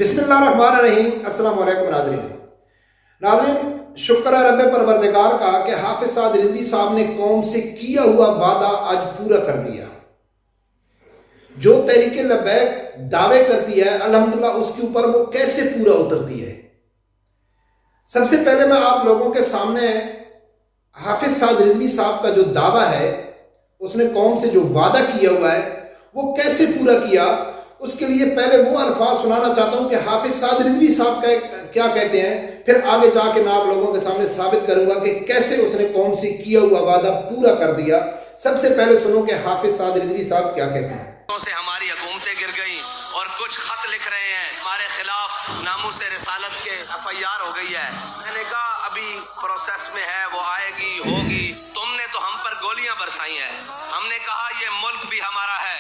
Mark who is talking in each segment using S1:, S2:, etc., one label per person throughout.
S1: بسم اللہ الرحمن الرحیم۔ السلام علیکم ناظرین، شکر ہے رب پروردگار کا کہ حافظ سعد رضوی صاحب نے قوم سے کیا ہوا وعدہ آج پورا کر دیا۔ جو تحریک لبیک دعوے کرتی ہے الحمدللہ اس کے اوپر وہ کیسے پورا اترتی ہے۔ سب سے پہلے میں آپ لوگوں کے سامنے حافظ سعد رضوی صاحب کا جو دعویٰ ہے، اس نے قوم سے جو وعدہ کیا ہوا ہے وہ کیسے پورا کیا، اس کے لیے پہلے وہ الفاظ سنانا چاہتا ہوں کہ حافظ سعد رضوی صاحب کیا کہتے ہیں، پھر آگے جا کے میں آپ لوگوں کے سامنے ثابت کروں گا کہ کیسے اس نے قوم سے کیا ہوا وعدہ پورا کر دیا۔ سب سے پہلے سنو کہ حافظ سعد رضوی صاحب کیا کہتے ہیں۔
S2: سے ہماری حکومتیں گر گئیں اور کچھ خط لکھ رہے ہیں ہمارے خلاف، ناموس رسالت کے FIR ہو گئی ہے۔ میں نے کہا ابھی پروسیس میں ہے، وہ آئے گی ہوگی۔ تم نے تو ہم پر گولیاں برسائی ہیں، ہم نے کہا یہ ملک بھی ہمارا ہے،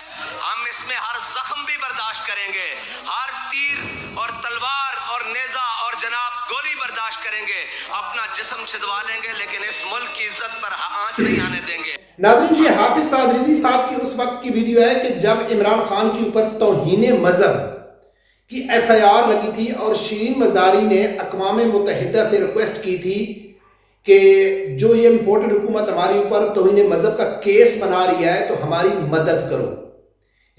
S2: ہم اس میں ہر زخم بھی برداشت کریں گے، ہر تیر اور تلوار اور نیزہ اور جناب گولی برداشت کریں گے، اپنا جسم چھدوا لیں گے، لیکن اس ملک کی عزت پر آنچ نہیں آنے دیں گے۔
S1: ناظرین، یہ حافظ سعد رضوی صاحب کی اس وقت کی ویڈیو ہے کہ جب عمران خان کے اوپر توہین مذہب کی FIR لگی تھی اور شرین مزاری نے اقوام متحدہ سے ریکویسٹ کی تھی کہ جو یہ امپورٹڈ حکومت ہمارے اوپر توہین مذہب کا کیس بنا رہی ہے تو ہماری مدد کرو۔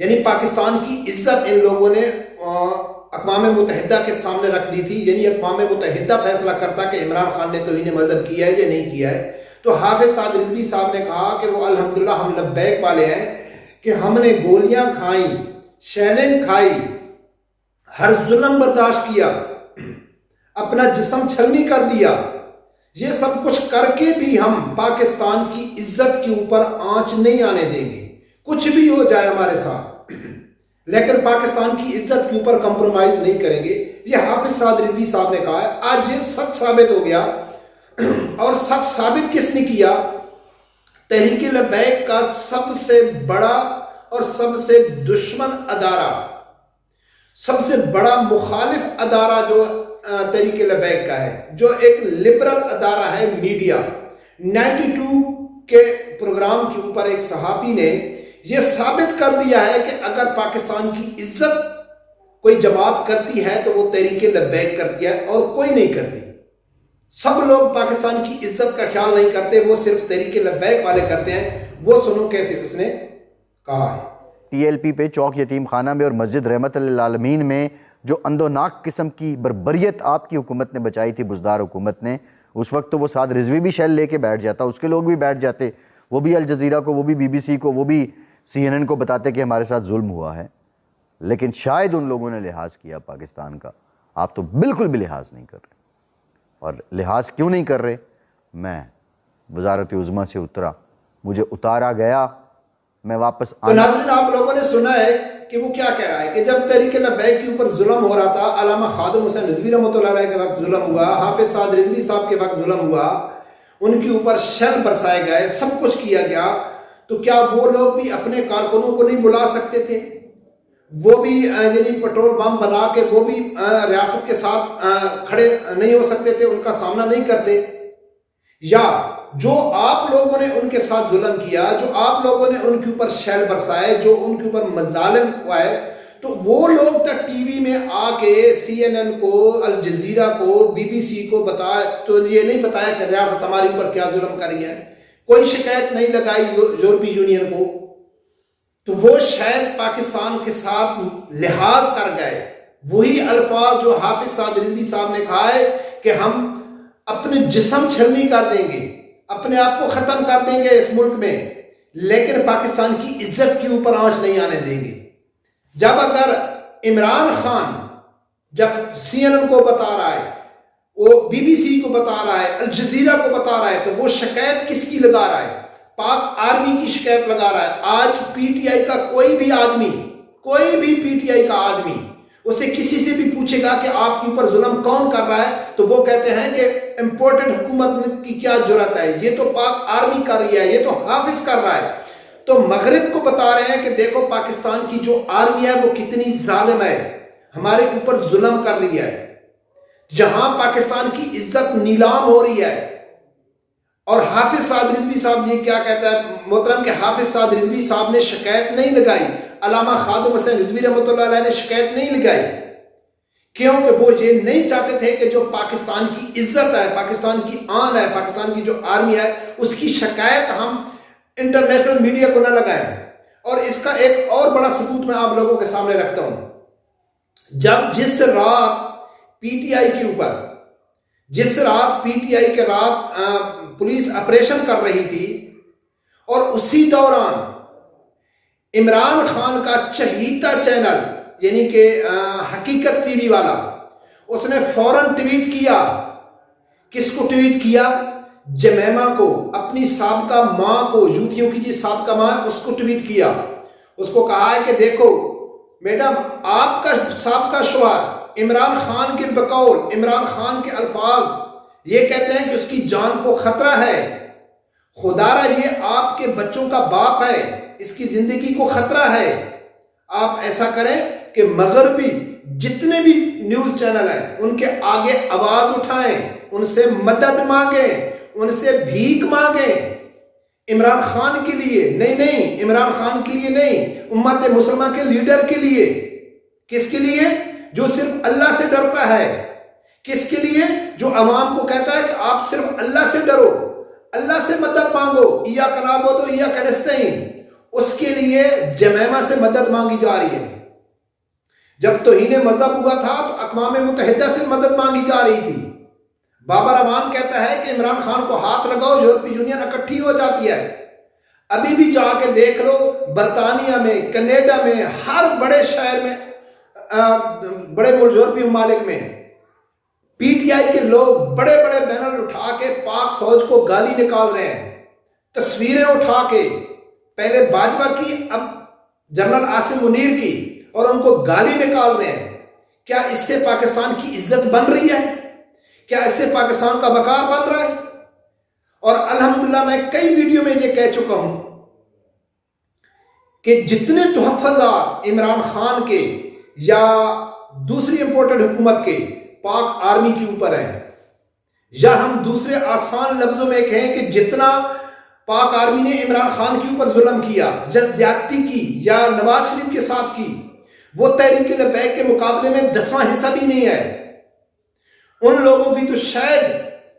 S1: یعنی پاکستان کی عزت ان لوگوں نے اقوام متحدہ کے سامنے رکھ دی تھی، یعنی اقوام متحدہ فیصلہ کرتا کہ عمران خان نے توہین مذہب کیا ہے یا نہیں کیا ہے۔ تو حافظ سعد رضوی صاحب نے کہا کہ وہ الحمدللہ ہم لبیک والے ہیں کہ ہم نے گولیاں کھائیں، شیلنگ کھائی، ہر ظلم برداشت کیا، اپنا جسم چھلنی کر دیا، یہ سب کچھ کر کے بھی ہم پاکستان کی عزت کے اوپر آنچ نہیں آنے دیں گے، کچھ بھی ہو جائے ہمارے ساتھ، لیکن پاکستان کی عزت کے اوپر کمپرومائز نہیں کریں گے۔ یہ حافظ سعد رضوی صاحب نے کہا ہے۔ آج یہ سچ ثابت ہو گیا، اور سچ ثابت کس نے کیا؟ تحریک لبیک کا سب سے بڑا اور سب سے دشمن ادارہ، سب سے بڑا مخالف ادارہ جو تحریک لبیک کا ہے، جو ایک لبرل ادارہ ہے میڈیا۔ 92 کے پروگرام کے اوپر ایک صحافی نے یہ ثابت کر دیا ہے کہ اگر پاکستان کی عزت کوئی جماعت کرتی ہے تو وہ تحریک لبیک کرتی ہے اور کوئی نہیں کرتی۔ سب لوگ پاکستان کی عزت کا خیال نہیں کرتے، وہ صرف تحریک لبیک والے کرتے ہیں۔ وہ سنو کیسے اس نے کہا ہے۔
S3: TLP پہ چوک یتیم خانہ میں اور مسجد رحمت للعالمین میں جو اندوناک قسم کی بربریت آپ کی حکومت نے بچائی تھی، بزدار حکومت نے، اس وقت تو وہ سعد رضوی بھی شیل لے کے بیٹھ جاتا، اس کے لوگ بھی بیٹھ جاتے، وہ بھی الجزیرہ کو، وہ بھی BBC کو، وہ بھی CNN کو بتاتے کہ ہمارے ساتھ ظلم ہوا ہے۔ لیکن شاید ان لوگوں نے لحاظ کیا پاکستان کا، آپ تو بالکل بھی لحاظ نہیں کر رہے۔ اور لحاظ کیوں نہیں کر رہے؟ میں وزارت عظمیٰ سے اترا، مجھے اتارا گیا، میں واپس
S1: تو ناظرین، آپ لوگوں نے سنا ہے کہ وہ کیا کہہ رہا ہے کہ جب تحریک لبیک کے اوپر ظلم ہو رہا تھا، علامہ خادم حسین رضوی رحمۃ اللہ علیہ کے وقت ظلم ہوا، حافظ سعد رضوی صاحب کے وقت ظلم ہوا، ان کے اوپر شیل برسائے گئے، سب کچھ کیا گیا، تو کیا وہ لوگ بھی اپنے کارکنوں کو نہیں بلا سکتے تھے؟ وہ بھی یعنی پٹرول بم بنا کے وہ بھی ریاست کے ساتھ کھڑے نہیں ہو سکتے تھے، ان کا سامنا نہیں کرتے؟ یا جو آپ لوگوں نے ان کے ساتھ ظلم کیا، جو آپ لوگوں نے ان کے اوپر شیل برسائے، جو ان کے اوپر مظالم ہوئے، تو وہ لوگ تک ٹی وی میں آ کے CNN کو، الجزیرہ کو، BBC کو بتایا، تو یہ نہیں بتایا کہ ریاست ہماری اوپر کیا ظلم کر رہی ہے، کوئی شکایت نہیں لگائی یورپی یونین کو، تو وہ شاید پاکستان کے ساتھ لحاظ کر گئے۔ وہی الفاظ جو حافظ سعد رضوی صاحب نے کہا ہے کہ ہم اپنے جسم چھلنی کر دیں گے، اپنے آپ کو ختم کر دیں گے اس ملک میں، لیکن پاکستان کی عزت کے اوپر آنچ نہیں آنے دیں گے۔ جب اگر عمران خان جب CNN کو بتا رہا ہے، وہ BBC کو بتا رہا ہے، الجزیرہ کو بتا رہا ہے، تو وہ شکایت کس کی لگا رہا ہے؟ پاک آرمی کی شکایت لگا رہا ہے۔ آج PTI کا کوئی بھی آدمی، کوئی بھی PTI کا آدمی اسے کسی سے بھی پوچھے گا کہ آپ کے اوپر ظلم کون کر رہا ہے، تو وہ کہتے ہیں کہ امپورٹڈ حکومت کی کیا جرات ہے، یہ تو پاک آرمی کر رہی ہے، یہ تو حافظ کر رہا ہے۔ تو مغرب کو بتا رہے ہیں کہ دیکھو پاکستان کی جو آرمی ہے وہ کتنی ظالم ہے، ہمارے اوپر ظلم کر رہی ہے، جہاں پاکستان کی عزت نیلام ہو رہی ہے۔ اور حافظ سعد رضوی صاحب یہ کیا کہتا ہے محترم کہ حافظ سعد رضوی صاحب نے شکایت نہیں لگائی، علامہ خادم حسین رضوی رحمۃ اللہ علیہ نے شکایت نہیں لگائی کیونکہ وہ یہ نہیں چاہتے تھے کہ جو پاکستان کی عزت ہے، پاکستان کی آن ہے، پاکستان کی جو آرمی ہے، اس کی شکایت ہم انٹرنیشنل میڈیا کو نہ لگائیں۔ اور اس کا ایک اور بڑا ثبوت میں آپ لوگوں کے سامنے رکھتا ہوں۔ جس رات پی ٹی آئی کے اوپر، جس رات پی ٹی آئی کے رات پولیس آپریشن کر رہی تھی، اور اسی دوران عمران خان کا چہیتا چینل یعنی کہ حقیقت ٹی وی والا، اس نے فوراً ٹویٹ کیا۔ کس کو ٹویٹ کیا؟ جمیمہ کو، اپنی سابقہ ماں کو، یوتھیوں کی سابقہ ماں، اس کو ٹویٹ کیا۔ اس کو کہا ہے کہ دیکھو میڈم، آپ کا سابقہ شوہر عمران خان کے بقول، عمران خان کے الفاظ یہ کہتے ہیں کہ اس کی جان کو خطرہ ہے، خدا را یہ آپ کے بچوں کا باپ ہے، اس کی زندگی کو خطرہ ہے۔ آپ ایسا کریں کہ مغربی جتنے بھی نیوز چینل ہیں ان کے آگے آواز اٹھائیں، ان سے مدد مانگیں، ان سے بھیک مانگیں، عمران خان کے لیے نہیں، عمران خان کے لیے نہیں، امت مسلمہ کے لیڈر کے لیے۔ کس کے لیے؟ جو صرف اللہ سے ڈرتا ہے۔ کس کے لیے؟ جو عوام کو کہتا ہے کہ آپ صرف اللہ سے ڈرو، اللہ سے مدد مانگو، ایاک نعبد و ایاک نستعین۔ اس کے لیے جمیمہ سے مدد مانگی جا رہی ہے۔ جب توہین مذہب ہوا تھا تو اقوام متحدہ سے مدد مانگی جا رہی تھی۔ بابر امان کہتا ہے کہ عمران خان کو ہاتھ لگاؤ، یورپی یونین اکٹھی ہو جاتی ہے۔ ابھی بھی جا کے دیکھ لو، برطانیہ میں، کینیڈا میں، ہر بڑے شہر میں، بڑے یورپی ممالک میں پی ٹی آئی کے لوگ بڑے بڑے بینر اٹھا کے پاک فوج کو گالی نکال رہے ہیں، تصویریں اٹھا کے، پہلے باجوہ کی، اب جنرل عاصم منیر کی، اور ان کو گالی نکال رہے ہیں۔ کیا اس سے پاکستان کی عزت بن رہی ہے؟ کیا اس سے پاکستان کا وقار بن رہا ہے؟ اور الحمدللہ میں کئی ویڈیو میں یہ کہہ چکا ہوں کہ جتنے تحفظات عمران خان کے یا دوسری امپورٹڈ حکومت کے پاک آرمی کے اوپر ہیں، یا ہم دوسرے آسان لفظوں میں کہیں کہ جتنا پاک آرمی نے عمران خان کے اوپر ظلم کیا، زیادتی کی یا نواز شریف کے ساتھ کی، وہ تحریک لبیک کے مقابلے میں 10واں حصہ بھی نہیں ہے۔ ان لوگوں کی تو شاید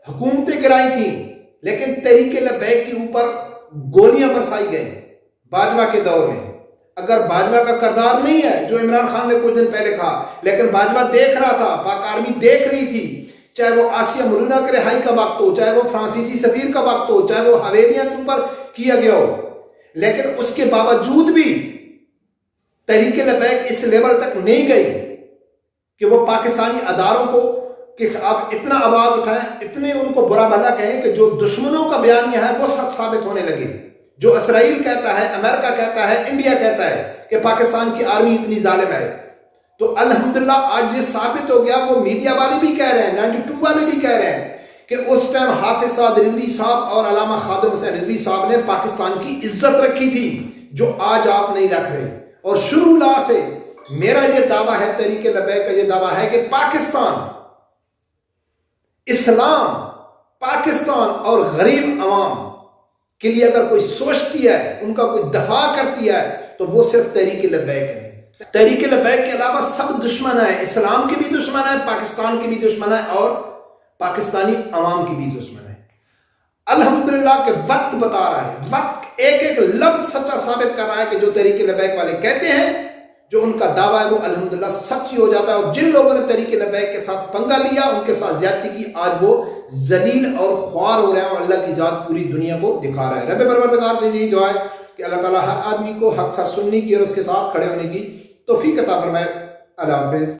S1: حکومتیں گرائی تھیں، لیکن تحریک لبیک کے اوپر گولیاں برسائی گئیں باجوہ کے دور میں۔ اگر باجوہ کا کردار نہیں ہے جو عمران خان نے کچھ دن پہلے کہا، لیکن باجوہ دیکھ رہا تھا، پاک آرمی دیکھ رہی تھی، چاہے وہ آسیہ ملونہ کے رہائی کا وقت ہو، چاہے وہ فرانسیسی سفیر کا وقت ہو، چاہے وہ حویلیاں کے اوپر کیا گیا ہو، لیکن اس کے باوجود بھی تحریک لبیک اس لیول تک نہیں گئی کہ وہ پاکستانی اداروں کو کہ آپ اتنا آواز اٹھائیں، اتنے ان کو برا بھلا کہیں کہ جو دشمنوں کا بیانیہ ہے وہ سچ ثابت ہونے لگے۔ جو اسرائیل کہتا ہے، امریکہ کہتا ہے، انڈیا کہتا ہے کہ پاکستان کی آرمی اتنی ظالم ہے، تو الحمدللہ آج یہ ثابت ہو گیا۔ وہ میڈیا والے بھی کہہ رہے ہیں، 92 والے بھی کہہ رہے ہیں کہ اس ٹائم حافظ سعد رضوی صاحب اور علامہ خادم حسین رضوی صاحب نے پاکستان کی عزت رکھی تھی، جو آج آپ نہیں رکھ رہے۔ اور شروع لا سے میرا یہ دعویٰ ہے، تحریک لبیک کا یہ دعویٰ ہے کہ پاکستان، اسلام، پاکستان اور غریب عوام کے لیے اگر کوئی سوچتی ہے، ان کا کوئی دفاع کرتی ہے، تو وہ صرف تحریک لبیک ہے۔ تحریک لبیک کے علاوہ سب دشمن ہیں، اسلام کے بھی دشمن ہیں، پاکستان کے بھی دشمن ہیں، اور پاکستانی عوام کی بھی دشمن ہے۔ الحمدللہ کہ وقت بتا رہا ہے، وقت ایک ایک لفظ سچا ثابت کر رہا ہے کہ جو تحریک لبیک والے کہتے ہیں، جو ان کا دعویٰ ہے، وہ الحمدللہ سچ ہی ہو جاتا ہے۔ اور جن لوگوں نے تحریک لبیک کے ساتھ پنگا لیا، ان کے ساتھ زیادتی کی، آج وہ ذلیل اور خوار ہو رہے ہیں، اور اللہ کی ذات پوری دنیا کو دکھا رہا ہے۔ رب پروردگار سے یہی دعا ہے کہ اللہ تعالیٰ ہر آدمی کو حق ساتھ سننے کی اور اس کے ساتھ کھڑے ہونے کی توفیق عطا فرمائے۔ اللہ حافظ۔